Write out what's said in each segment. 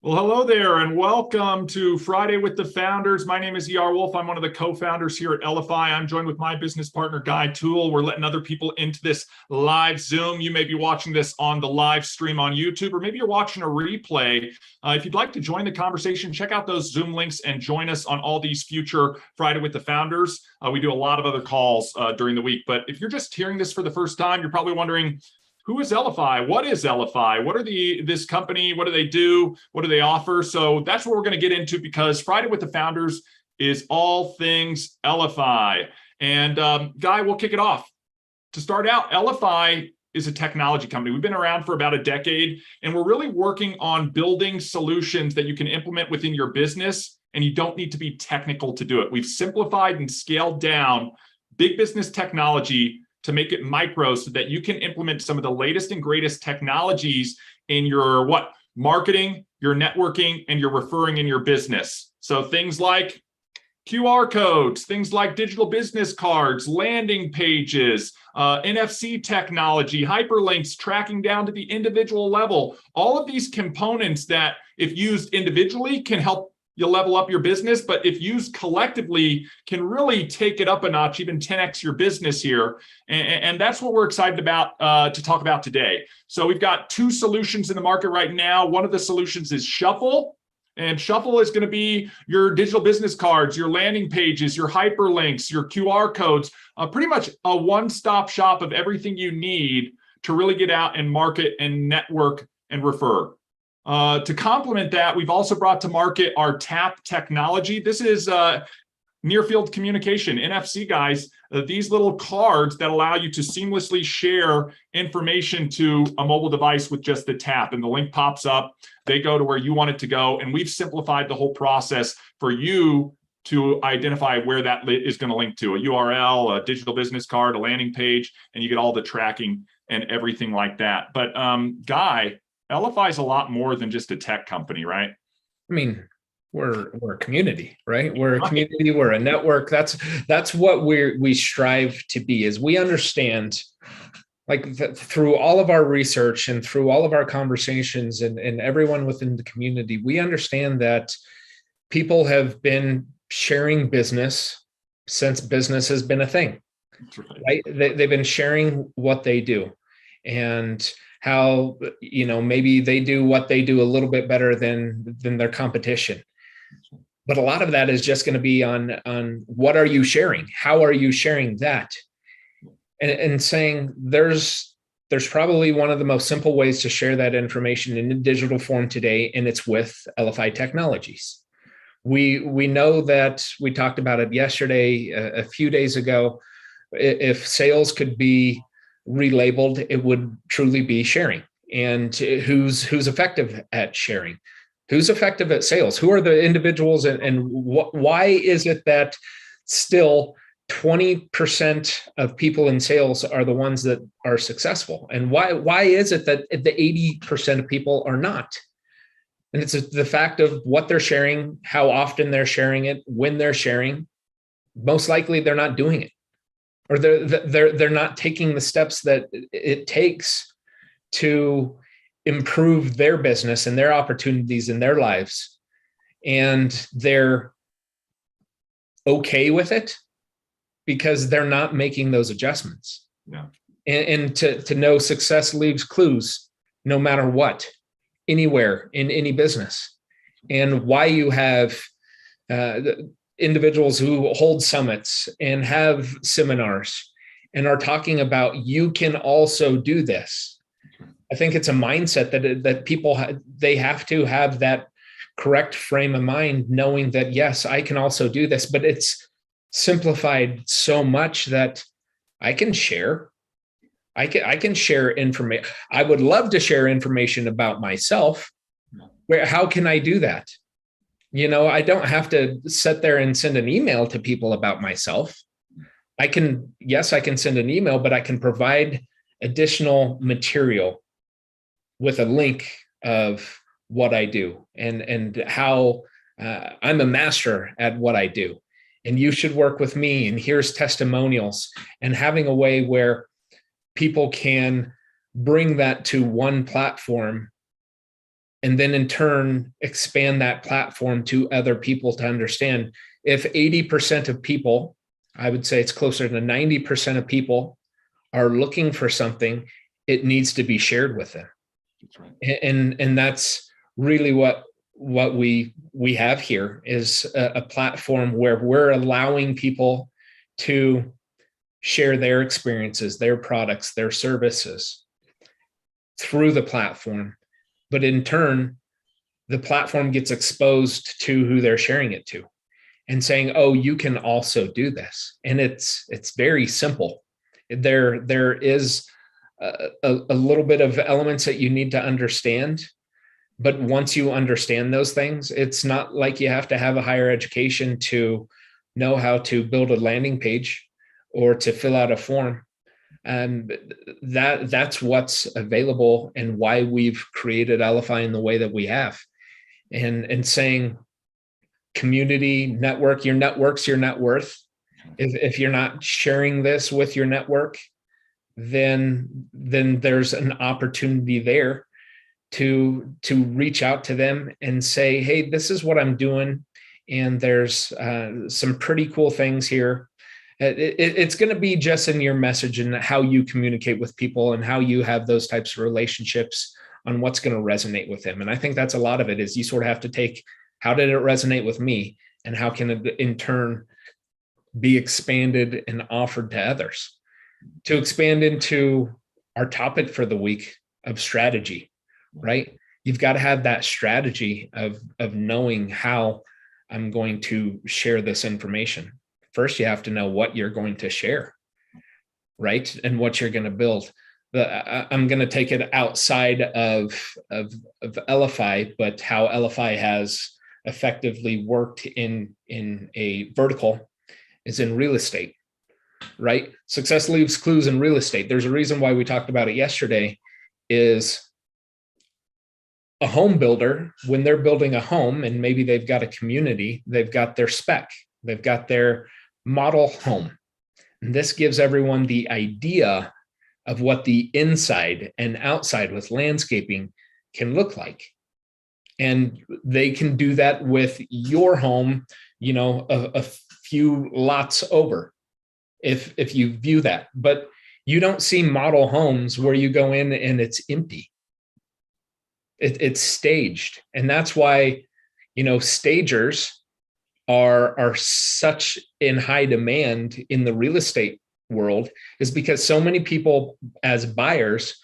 Well, hello there, and welcome to Friday with the Founders. My name is E.R. Wolf. I'm one of the co-founders here at Elify. I'm joined with my business partner, Guy Toole. We're letting other people into this live Zoom. You may be watching this on the live stream on YouTube, or maybe you're watching a replay. If you'd like to join the conversation, check out those Zoom links and join us on all these future Friday with the Founders. We do a lot of other calls during the week, but if you're just hearing this for the first time, you're probably wondering, who is Elify? What is Elify? What are this company? What do they do? What do they offer? So that's what we're going to get into, because Friday with the Founders is all things Elify. And Guy, we'll kick it off. To start out, Elify is a technology company. We've been around for about a decade, and we're really working on building solutions that you can implement within your business, and you don't need to be technical to do it. We've simplified and scaled down big business technology to make it micro, so that you can implement some of the latest and greatest technologies in your marketing, your networking, and your referring in your business. So things like QR codes, things like digital business cards, landing pages, NFC technology, hyperlinks, tracking down to the individual level. All of these components that, if used individually, can help you level up your business, but if used collectively, can really take it up a notch, even 10x your business here. And that's what we're excited about to talk about today. So we've got two solutions in the market right now. One of the solutions is Shuffle. And Shuffle is going to be your digital business cards, your landing pages, your hyperlinks, your QR codes, pretty much a one-stop shop of everything you need to really get out and market and network and refer. To complement that, we've also brought to market our TAP technology. This is near field communication, NFC, guys. These little cards that allow you to seamlessly share information to a mobile device with just the tap, and the link pops up. They go to where you want it to go, and we've simplified the whole process for you to identify where that is going to link to: a URL, a digital business card, a landing page, and you get all the tracking and everything like that. But Guy, Elify is a lot more than just a tech company, right? I mean, we're a community, right? We're a community, we're a network. That's what we strive to be. Is we understand, through all of our research and through all of our conversations and everyone within the community, we understand that people have been sharing business since business has been a thing. That's right? They've been sharing what they do, and how, maybe they do what they do a little bit better than their competition. But a lot of that is just going to be on what are you sharing? How are you sharing that? And saying there's probably one of the most simple ways to share that information in a digital form today, and it's with Elify Technologies. We know that we talked about it yesterday, a few days ago. If sales could be relabeled, it would truly be sharing. And who's effective at sharing? Who's effective at sales? Who are the individuals, and why is it that still 20% of people in sales are the ones that are successful? And why is it that the 80% of people are not? And it's the fact of what they're sharing, how often they're sharing it, when they're sharing. Most likely they're not doing it, or they're not taking the steps that it takes to improve their business and their opportunities in their lives. And they're okay with it because they're not making those adjustments. Yeah. And to know success leaves clues, no matter what, anywhere in any business. And why you have individuals who hold summits and have seminars and are talking about, you can also do this. I think it's a mindset that people they have to have that correct frame of mind, knowing that, yes, I can also do this. But it's simplified so much that I can share. I can share information. I would love to share information about myself. How can I do that? I don't have to sit there and send an email to people about myself. I can send an email, but I can provide additional material with a link of what I do and how I'm a master at what I do. And you should work with me. And here's testimonials, and having a way where people can bring that to one platform and then in turn expand that platform to other people to understand. If 80% of people, I would say it's closer to 90% of people are looking for something, it needs to be shared with them. That's right. And that's really what we have here is a platform where we're allowing people to share their experiences, their products, their services through the platform. But in turn, the platform gets exposed to who they're sharing it to and saying, oh, you can also do this. And it's very simple. There is a little bit of elements that you need to understand. But once you understand those things, it's not like you have to have a higher education to know how to build a landing page or to fill out a form. And that's what's available and why we've created Elify in the way that we have. And saying community, network, your network's your net worth. If you're not sharing this with your network, then there's an opportunity there to reach out to them and say, hey, this is what I'm doing. And there's some pretty cool things here. It's going to be just in your message and how you communicate with people and how you have those types of relationships on what's going to resonate with them. And I think that's a lot of it is you sort of have to take, how did it resonate with me? And how can it in turn be expanded and offered to others? To expand into our topic for the week of strategy, right? You've got to have that strategy of knowing how I'm going to share this information. First, you have to know what you're going to share, right? And what you're going to build. I'm going to take it outside of Elify, but how Elify has effectively worked in a vertical is in real estate, right? Success leaves clues in real estate. There's a reason why we talked about it yesterday is a home builder, when they're building a home and maybe they've got a community, they've got their spec, they've got their model home. And this gives everyone the idea of what the inside and outside with landscaping can look like. And they can do that with your home, a few lots over, if you view that. But you don't see model homes where you go in and it's empty. It's staged. And that's why, stagers are such in high demand in the real estate world, is because so many people as buyers,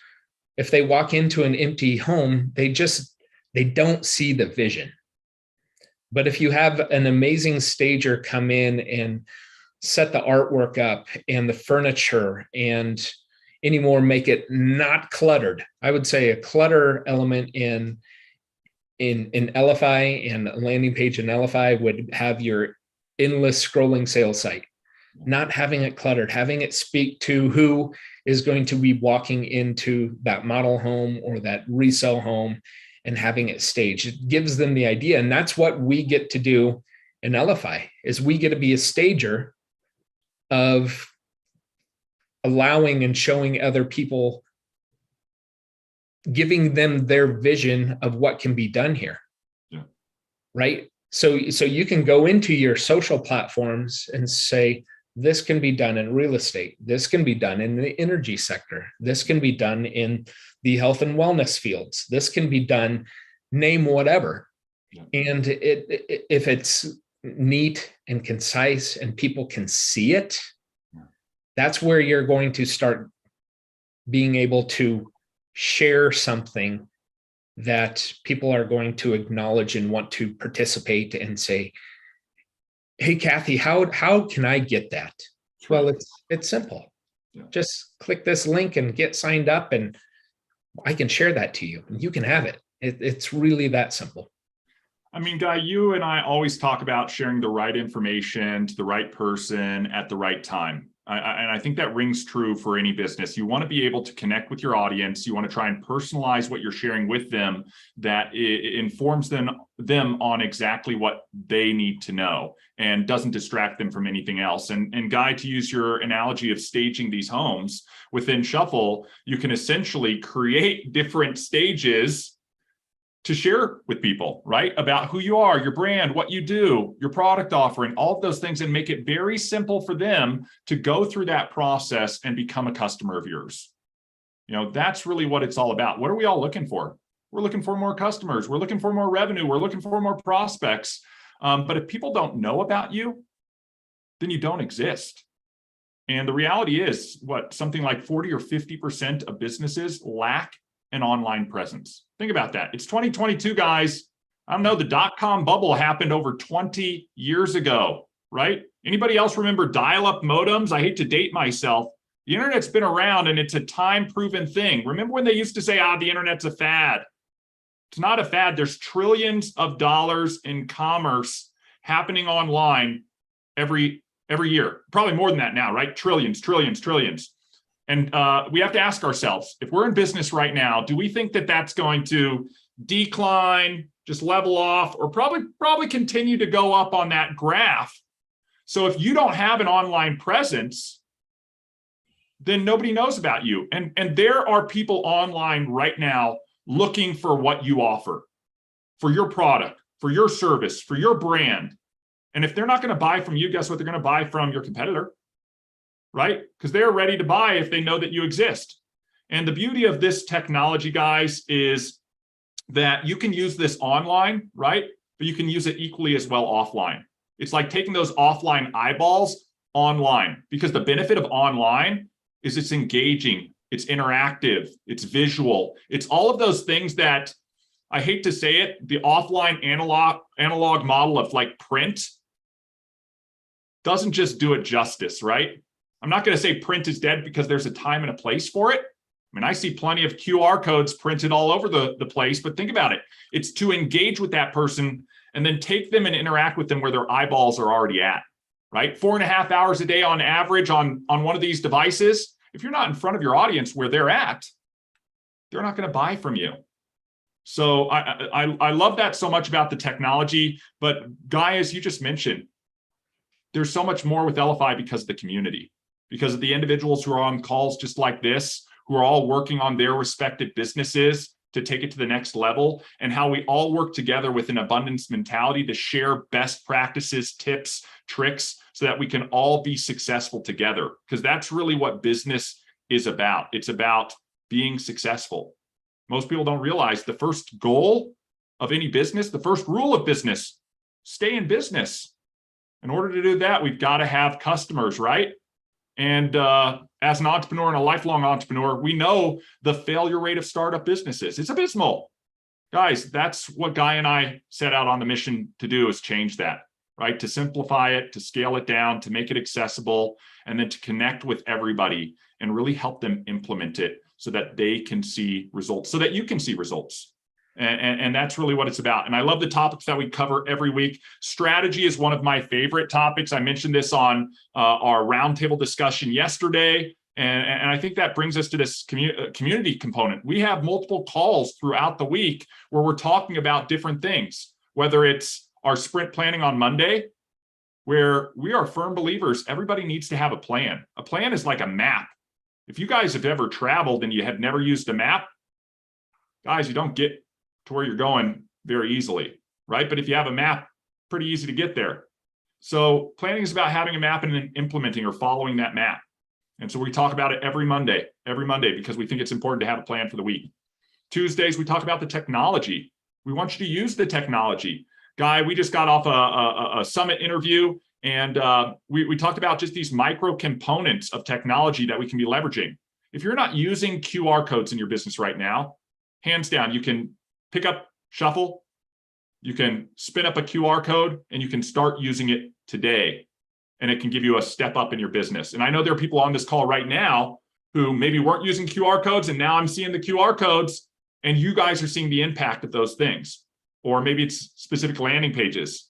if they walk into an empty home, they don't see the vision. But if you have an amazing stager come in and set the artwork up and the furniture and anymore, make it not cluttered. I would say a clutter element in Elify and a landing page in Elify would have your endless scrolling sales site, not having it cluttered, having it speak to who is going to be walking into that model home or that resale home and having it staged. It gives them the idea. And that's what we get to do in Elify, is we get to be a stager of allowing and showing other people, giving them their vision of what can be done here. Yeah. Right? So you can go into your social platforms and say, this can be done in real estate. This can be done in the energy sector. This can be done in the health and wellness fields. This can be done, name whatever. Yeah. And if it's neat and concise and people can see it, that's where you're going to start being able to share something that people are going to acknowledge and want to participate and say, hey, Kathy, how can I get that? Well, it's simple. Yeah. Just click this link and get signed up and I can share that to you and you can have it. It's really that simple. I mean, Guy, you and I always talk about sharing the right information to the right person at the right time. And I think that rings true for any business. You want to be able to connect with your audience. You want to try and personalize what you're sharing with them that it informs them on exactly what they need to know and doesn't distract them from anything else. And Guy, to use your analogy of staging these homes, within Shuffle, you can essentially create different stages to share with people, right? About who you are, your brand, what you do, your product offering, all of those things, and make it very simple for them to go through that process and become a customer of yours. That's really what it's all about. What are we all looking for? We're looking for more customers. We're looking for more revenue. We're looking for more prospects. But if people don't know about you, then you don't exist. And the reality is, something like 40 or 50% of businesses lack an online presence. Think about that. It's 2022, guys. I don't know, the dot-com bubble happened over 20 years ago, right? Anybody else remember dial-up modems? I hate to date myself. The internet's been around and it's a time-proven thing. Remember when they used to say, the internet's a fad? It's not a fad. There's trillions of dollars in commerce happening online every year. Probably more than that now, right? Trillions, trillions, trillions. And we have to ask ourselves, if we're in business right now, do we think that that's going to decline, just level off, or probably continue to go up on that graph? So if you don't have an online presence, then nobody knows about you. And there are people online right now looking for what you offer, for your product, for your service, for your brand. And if they're not going to buy from you, guess what? They're going to buy from your competitor, right? Because they're ready to buy if they know that you exist. And the beauty of this technology, guys, is that you can use this online, right? But you can use it equally as well offline. It's like taking those offline eyeballs online, because the benefit of online is it's engaging, it's interactive, it's visual, it's all of those things that, I hate to say it, the offline analog model of like print doesn't just do it justice, right? I'm not going to say print is dead, because there's a time and a place for it. I mean, I see plenty of QR codes printed all over the place, but think about it. It's to engage with that person and then take them and interact with them where their eyeballs are already at, right? 4.5 hours a day on average on one of these devices. If you're not in front of your audience where they're at, they're not going to buy from you. So I love that so much about the technology. But Guy, as you just mentioned, there's so much more with Elify because of the community, because of the individuals who are on calls just like this, who are all working on their respective businesses to take it to the next level, and how we all work together with an abundance mentality to share best practices, tips, tricks, so that we can all be successful together. Because that's really what business is about. It's about being successful. Most people don't realize the first goal of any business, the first rule of business, stay in business. In order to do that, we've got to have customers, right? And as an entrepreneur and a lifelong entrepreneur, we know the failure rate of startup businesses. It's abysmal. Guys, that's what Guy and I set out on the mission to do, is change that, right? To simplify it, to scale it down, to make it accessible, and then to connect with everybody and really help them implement it so that they can see results, so that you can see results. And that's really what it's about. And I love the topics that we cover every week. Strategy is one of my favorite topics. I mentioned this on our roundtable discussion yesterday. And I think that brings us to this community component. We have multiple calls throughout the week where we're talking about different things, whether it's our sprint planning on Monday, where we are firm believers, everybody needs to have a plan. A plan is like a map. If you guys have ever traveled and you have never used a map, guys, you don't get to where you're going very easily, right? But if you have a map, pretty easy to get there. So planning is about having a map and then implementing or following that map. And so we talk about it every Monday, because we think it's important to have a plan for the week. Tuesdays, we talk about the technology. We want you to use the technology. Guy, we just got off a summit interview, and we talked about just these micro components of technology that we can be leveraging. If you're not using QR codes in your business right now, hands down, you can pick up Shuffle, you can spin up a QR code, and you can start using it today. And it can give you a step up in your business. And I know there are people on this call right now who maybe weren't using QR codes, and now I'm seeing the QR codes, and you guys are seeing the impact of those things. Or maybe it's specific landing pages,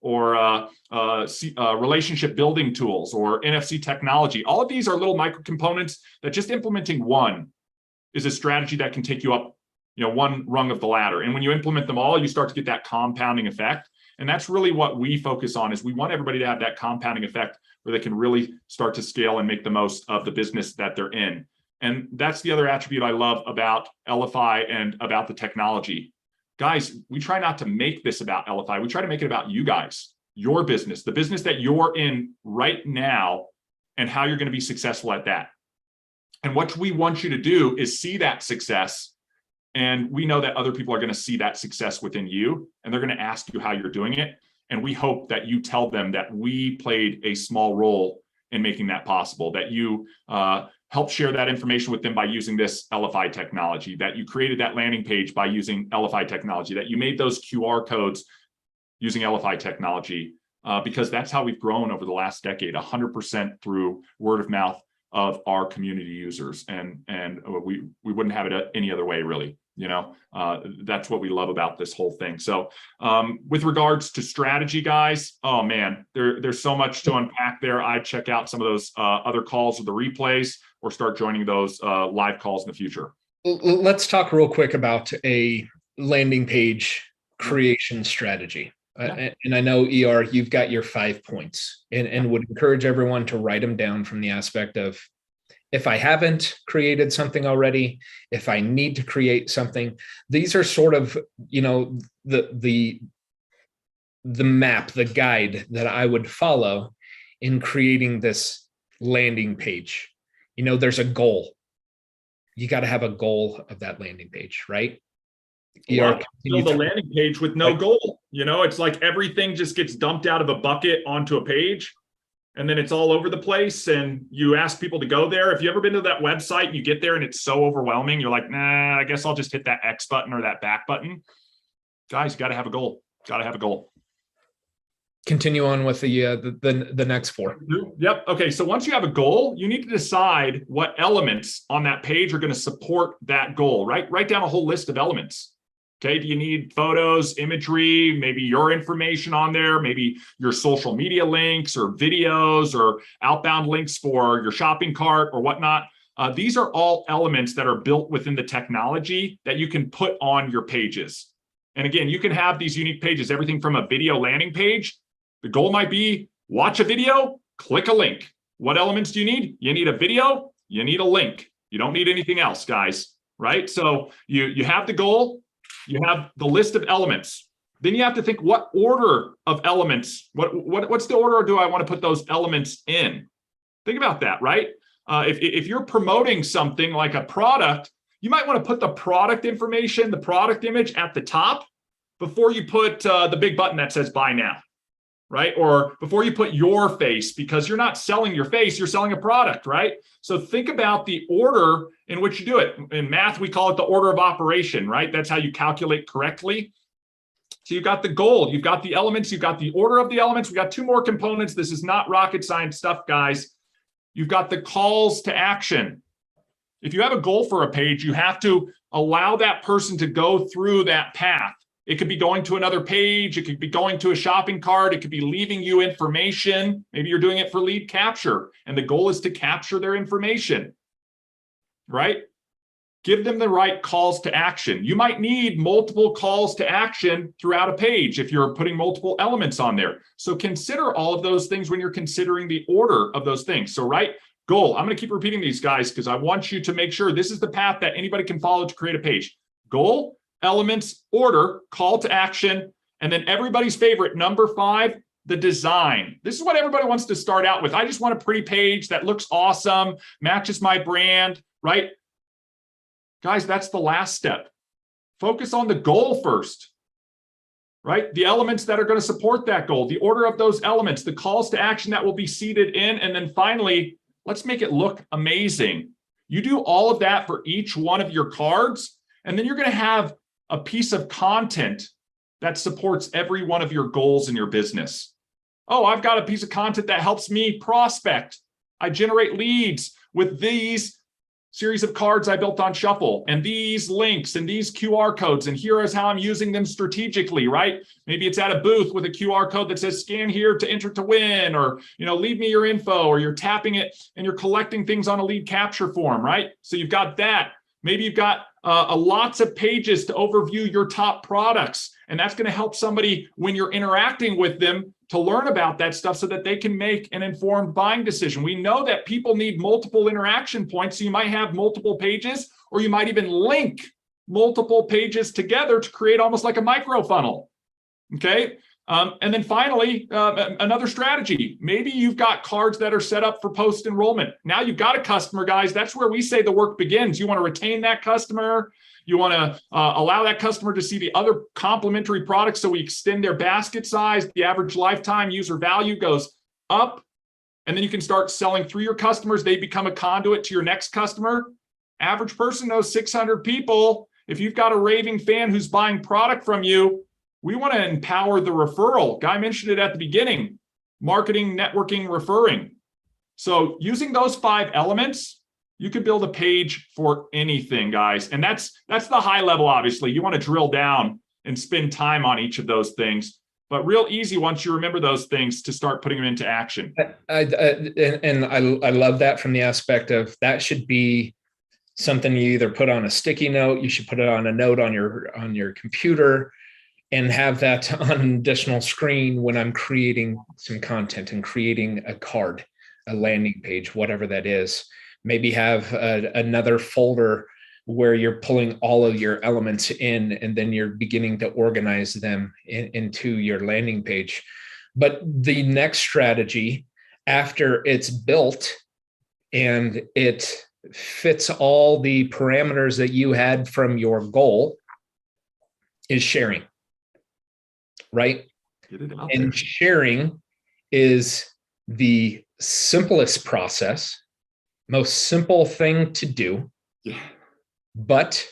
or relationship building tools, or NFC technology. All of these are little micro components that just implementing one is a strategy that can take you up, one rung of the ladder. And when you implement them all, you start to get that compounding effect. And that's really what we focus on, is we want everybody to have that compounding effect where they can really start to scale and make the most of the business that they're in. And that's the other attribute I love about Elify and about the technology. guys, we try not to make this about Elify. We try to make it about you guys, your business, the business that you're in right now, and how you're going to be successful at that. And what we want you to do is see that success. And we know that other people are going to see that success within you, and they're going to ask you how you're doing it. And we hope that you tell them that we played a small role in making that possible, that you help share that information with them by using this Elify technology, that you created that landing page by using Elify technology, that you made those QR codes using Elify technology, because that's how we've grown over the last decade, 100% through word of mouth of our community users. And we wouldn't have it any other way, really. That's what we love about this whole thing. So with regards to strategy, guys, oh man, there's so much to unpack there. I'd check out some of those other calls or the replays, or start joining those live calls in the future. Let's talk real quick about a landing page creation strategy. Yeah. And I know, ER, you've got your 5 points, and would encourage everyone to write them down from the aspect of, if I haven't created something already, if I need to create something. These are sort of, the map, the guide that I would follow in creating this landing page. There's a goal. You got to have a goal of that landing page, right? Build a landing page with no goal. It's like everything just gets dumped out of a bucket onto a page, and then it's all over the place, and you ask people to go there. If you ever been to that website and you get there and it's so overwhelming, you're like, nah, I guess I'll just hit that X button or that back button. Guys, you got to have a goal. Got to have a goal. Continue on with the next 4. Yep. Okay. So once you have a goal, you need to decide what elements on that page are going to support that goal, right? Write down a whole list of elements. Okay. Do you need photos, imagery, maybe your information on there, maybe your social media links or videos or outbound links for your shopping cart or whatnot? These are all elements that are built within the technology that you can put on your pages. And again, you can have these unique pages, everything from a video landing page. The goal might be watch a video, click a link. What elements do you need? You need a video, you need a link. You don't need anything else, guys, right? So you have the goal, you have the list of elements. Then you have to think, what order of elements, what's the order do I want to put those elements in? Think about that, right? If you're promoting something like a product, you might want to put the product information, the product image at the top before you put the big button that says buy now. Right? Or before you put your face, because you're not selling your face, you're selling a product, right? So think about the order in which you do it. In math, we call it the order of operation, right? That's how you calculate correctly. So you've got the goal, you've got the elements, you've got the order of the elements. We got 2 more components. This is not rocket science stuff, guys. You've got the calls to action. If you have a goal for a page, you have to allow that person to go through that path. It could be going to another page. It could be going to a shopping cart. It could be leaving you information. Maybe you're doing it for lead capture, and the goal is to capture their information, right? Give them the right calls to action. You might need multiple calls to action throughout a page if you're putting multiple elements on there. So consider all of those things when you're considering the order of those things. So, right, goal. I'm going to keep repeating these, guys, because I want you to make sure this is the path that anybody can follow to create a page. Goal, elements, order, call to action, and then everybody's favorite, number 5, the design. This is what everybody wants to start out with. I just want a pretty page that looks awesome, matches my brand, right? Guys, that's the last step. Focus on the goal first, right? The elements that are going to support that goal, the order of those elements, the calls to action that will be seated in, and then finally, let's make it look amazing. You do all of that for each one of your cards, and then you're going to have a piece of content that supports every one of your goals in your business. Oh, I've got a piece of content that helps me prospect. I generate leads with these series of cards I built on Shuffle and these links and these QR codes. And here is how I'm using them strategically, right? Maybe it's at a booth with a QR code that says scan here to enter to win, or, leave me your info, or you're tapping it and you're collecting things on a lead capture form, right? So you've got that. Maybe you've got lots of pages to overview your top products. And that's going to help somebody when you're interacting with them to learn about that stuff so that they can make an informed buying decision. We know that people need multiple interaction points. So you might have multiple pages, or you might even link multiple pages together to create almost like a micro funnel. Okay. And then finally, another strategy. Maybe you've got cards that are set up for post enrollment. Now you've got a customer, guys. That's where we say the work begins. You want to retain that customer. You want to allow that customer to see the other complementary products, so we extend their basket size. The average lifetime user value goes up. And then you can start selling through your customers. They become a conduit to your next customer. Average person knows 600 people. If you've got a raving fan who's buying product from you, we want to empower the referral. Guy mentioned it at the beginning: marketing, networking, referring. So using those 5 elements, you could build a page for anything, guys. And that's the high level. Obviously, you want to drill down and spend time on each of those things, but real easy once you remember those things to start putting them into action. I love that from the aspect of that should be something you either put on a sticky note, you should put it on a note on your computer, and have that on an additional screen when I'm creating some content and creating a card, a landing page, whatever that is. Maybe have another folder where you're pulling all of your elements in, and then you're beginning to organize them into your landing page. But the next strategy, after it's built and it fits all the parameters that you had from your goal, is sharing. Right? And sharing is the simplest process, most simple thing to do, but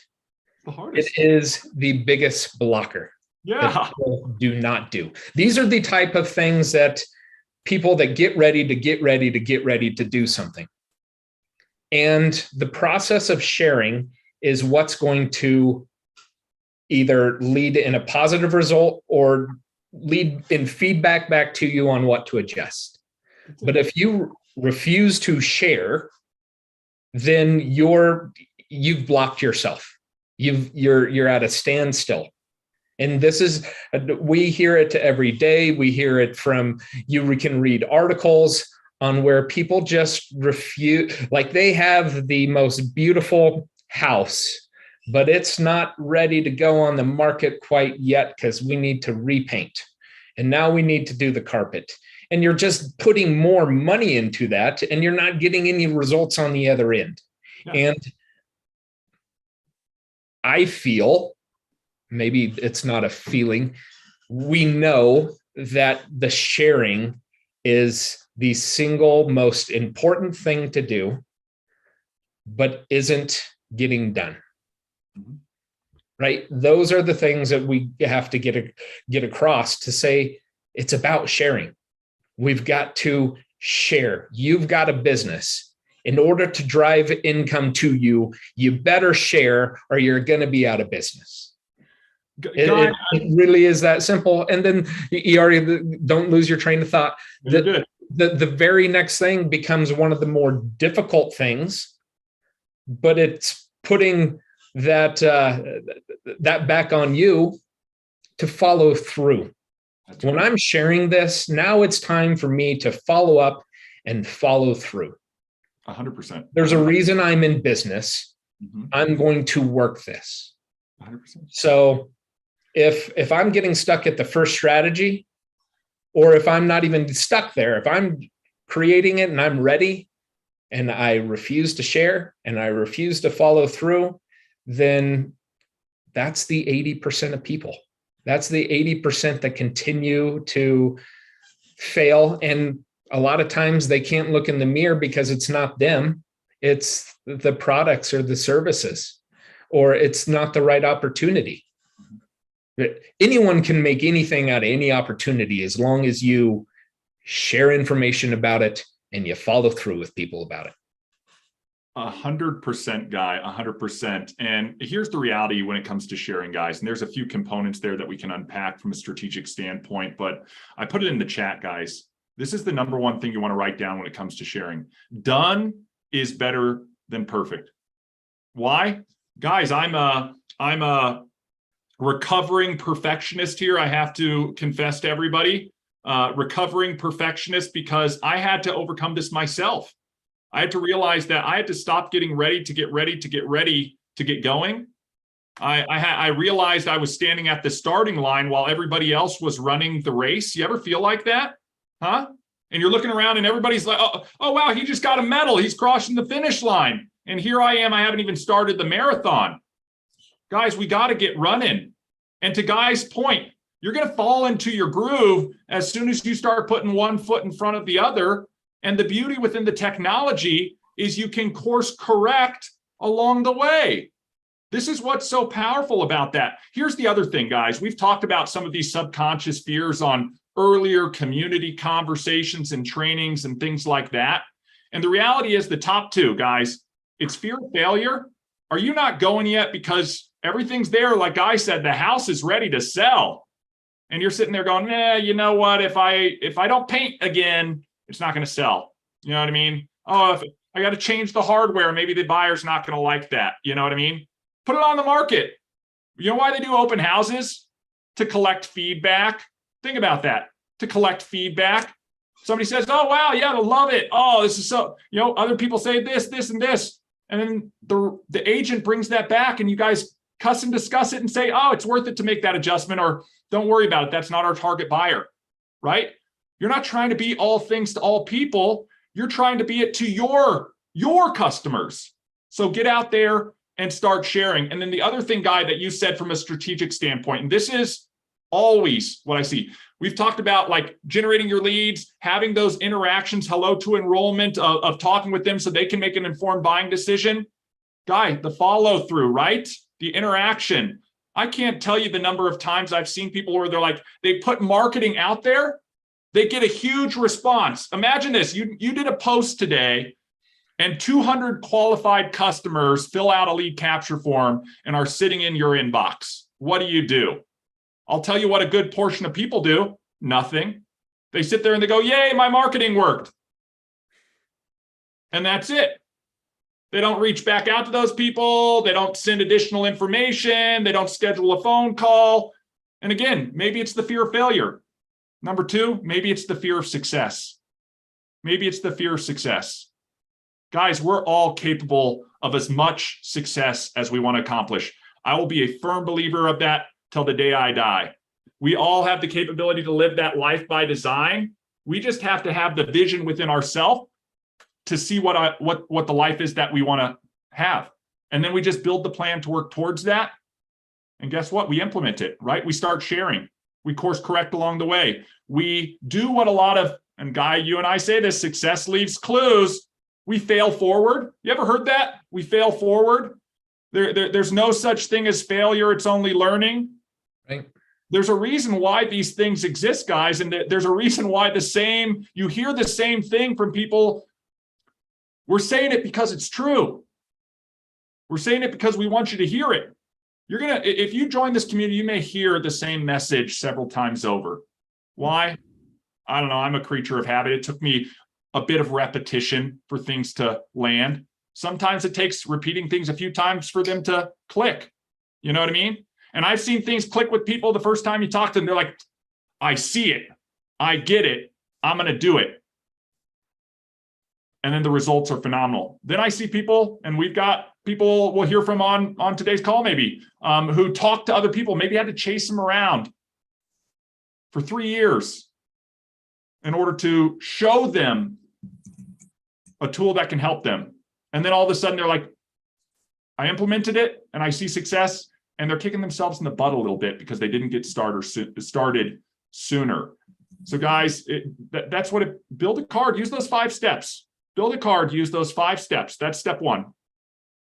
it is the biggest blocker that people do not do. These are the type of things that people that get ready to do something. And the process of sharing is what's going to either lead in a positive result or lead in feedback back to you on what to adjust. But if you refuse to share, then you've blocked yourself. You're at a standstill. And this is, we hear it every day. We hear it from, you can read articles on where people just refuse, like they have the most beautiful house, but it's not ready to go on the market quite yet because we need to repaint. And now we need to do the carpet. And you're just putting more money into that, and you're not getting any results on the other end. Yeah. And I feel, maybe it's not a feeling, we know that the sharing is the single most important thing to do, but isn't getting done. Right? Those are the things that we have to get across to say it's about sharing. We've got to share. You've got a business. In order to drive income to you, you better share or you're going to be out of business. It really is that simple. And then you already don't lose your train of thought. The very next thing becomes one of the more difficult things, but it's putting that back on you to follow through. When I'm sharing this, now it's time for me to follow up and follow through. 100%. There's a reason I'm in business. Mm-hmm. I'm going to work this. 100%. So if I'm getting stuck at the first strategy, or if I'm not even stuck there, if I'm creating it and I'm ready and I refuse to share and I refuse to follow through, then that's the 80% of people. That's the 80% that continue to fail. And a lot of times they can't look in the mirror because it's not them. It's the products or the services, or it's not the right opportunity. Anyone can make anything out of any opportunity as long as you share information about it and you follow through with people about it. 100%, Guy, 100%. And here's the reality when it comes to sharing, guys. And there's a few components there that we can unpack from a strategic standpoint, but I put it in the chat, guys. This is the number one thing you want to write down when it comes to sharing. Done is better than perfect. Why? Guys, I'm a recovering perfectionist here. I have to confess to everybody, recovering perfectionist, because I had to overcome this myself. I had to realize that I had to stop getting ready to get going. I realized I was standing at the starting line while everybody else was running the race. You ever feel like that? Huh? And you're looking around and everybody's like, oh, wow, he just got a medal. He's crossing the finish line. And here I am. I haven't even started the marathon. Guys, we got to get running. And to Guy's point, you're going to fall into your groove as soon as you start putting one foot in front of the other. And the beauty within the technology is you can course correct along the way. This is what's so powerful about that. Here's the other thing, guys. We've talked about some of these subconscious fears on earlier community conversations and trainings and things like that. And the reality is the top two, guys, it's fear of failure. Are you not going yet because everything's there? Like I said, the house is ready to sell. And you're sitting there going, nah, you know what? If I don't paint again, it's not going to sell. You know what I mean? Oh, if I got to change the hardware, maybe the buyer's not going to like that. You know what I mean? Put it on the market. You know why they do open houses? To collect feedback. Think about that. To collect feedback. Somebody says, oh, wow, yeah, I love it. Oh, this is so, other people say this, this, and this. And then the agent brings that back and you guys cuss and discuss it and say, oh, it's worth it to make that adjustment, or don't worry about it. That's not our target buyer, right? You're not trying to be all things to all people. You're trying to be it to your customers. So get out there and start sharing. And then the other thing, Guy, that you said from a strategic standpoint, and this is always what I see. We've talked about like generating your leads, having those interactions, hello to enrollment, of talking with them so they can make an informed buying decision. Guy, the follow through, right? The interaction. I can't tell you the number of times I've seen people where they're like, they put marketing out there, they get a huge response. Imagine this, you did a post today and 200 qualified customers fill out a lead capture form and are sitting in your inbox. What do? I'll tell you what a good portion of people do. Nothing. They sit there and they go, yay, my marketing worked. And that's it. They don't reach back out to those people. They don't send additional information. They don't schedule a phone call. And again, maybe it's the fear of failure. Number two, maybe it's the fear of success. Maybe it's the fear of success. Guys, we're all capable of as much success as we want to accomplish. I will be a firm believer of that till the day I die. We all have the capability to live that life by design. We just have to have the vision within ourselves to see what the life is that we want to have. And then we just build the plan to work towards that. And guess what? We implement it, right? We start sharing. We course correct along the way. We do what a lot of, and Guy, you and I say this, success leaves clues. We fail forward. You ever heard that? We fail forward. There's no such thing as failure. It's only learning. Right. There's a reason why these things exist, guys. And there's a reason why you hear the same thing from people. We're saying it because it's true. We're saying it because we want you to hear it. If you join this community, you may hear the same message several times over. Why? I don't know. I'm a creature of habit. It took me a bit of repetition for things to land. Sometimes it takes repeating things a few times for them to click. You know what I mean? And I've seen things click with people the first time you talk to them. They're like, I see it. I get it. I'm going to do it. And then the results are phenomenal. Then I see people, and we've got people we'll hear from on today's call maybe, who talk to other people, maybe had to chase them around for 3 years in order to show them a tool that can help them. And then all of a sudden they're like, I implemented it and I see success, and they're kicking themselves in the butt a little bit because they didn't get started sooner. So guys, that's what build a card, use those 5 steps. Build a card, use those 5 steps. That's step 1.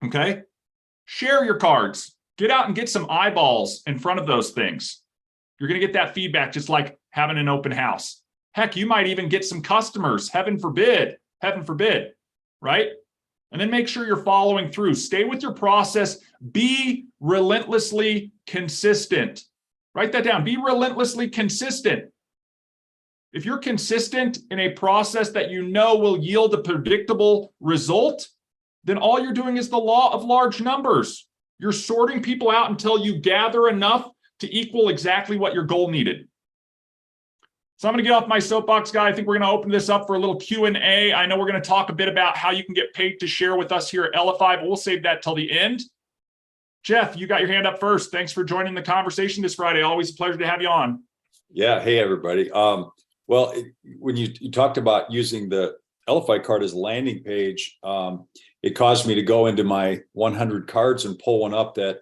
Okay? Share your cards. Get out and get some eyeballs in front of those things. You're going to get that feedback just like having an open house. Heck, you might even get some customers. Heaven forbid, right? And then make sure you're following through. Stay with your process. Be relentlessly consistent. Write that down. Be relentlessly consistent. If you're consistent in a process that you know will yield a predictable result, then all you're doing is the law of large numbers. You're sorting people out until you gather enough to equal exactly what your goal needed. So I'm going to get off my soapbox, guy. I think we're going to open this up for a little Q&A. I know we're going to talk a bit about how you can get paid to share with us here at Elify, but we'll save that till the end. Jeff, you got your hand up first. Thanks for joining the conversation this Friday. Always a pleasure to have you on. Yeah. Hey, everybody. Well, when you talked about using the Elify card as a landing page, it caused me to go into my 100 cards and pull one up that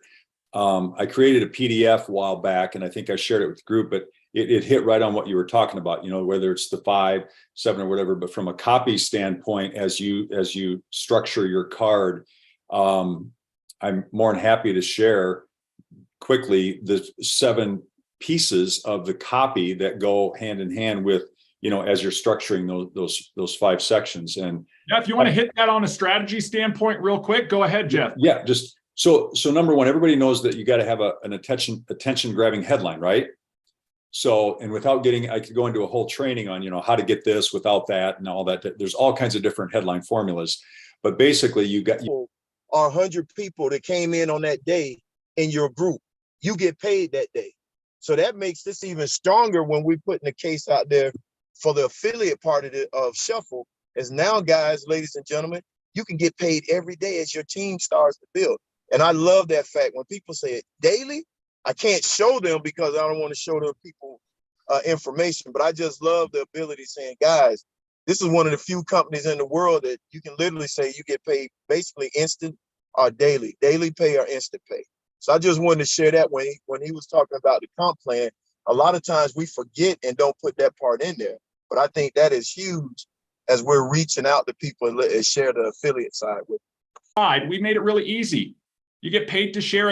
I created a PDF a while back, and I think I shared it with the group, but it hit right on what you were talking about, whether it's the 5, 7 or whatever, but from a copy standpoint, as you structure your card, I'm more than happy to share quickly the 7 pieces of the copy that go hand in hand with, as you're structuring those 5 sections. And yeah, if you want to hit that on a strategy standpoint real quick, go ahead, Jeff. Yeah, just so number one, everybody knows that you got to have an attention grabbing headline, right? So, and without I could go into a whole training on, how to get this without that and all that. There's all kinds of different headline formulas, but basically you got 100 people that came in on that day in your group, you get paid that day. So that makes this even stronger when we're putting the case out there for the affiliate part of Shuffle. As now, guys, ladies and gentlemen, you can get paid every day as your team starts to build. And I love that fact. When people say it daily, I can't show them because I don't want to show them people information, but I just love the ability of saying, guys, this is one of the few companies in the world that you can literally say you get paid basically instant or daily pay or instant pay. So I just wanted to share that when he was talking about the comp plan. A lot of times we forget and don't put that part in there, but I think that is huge as we're reaching out to people and share the affiliate side with them. We made it really easy. You get paid to share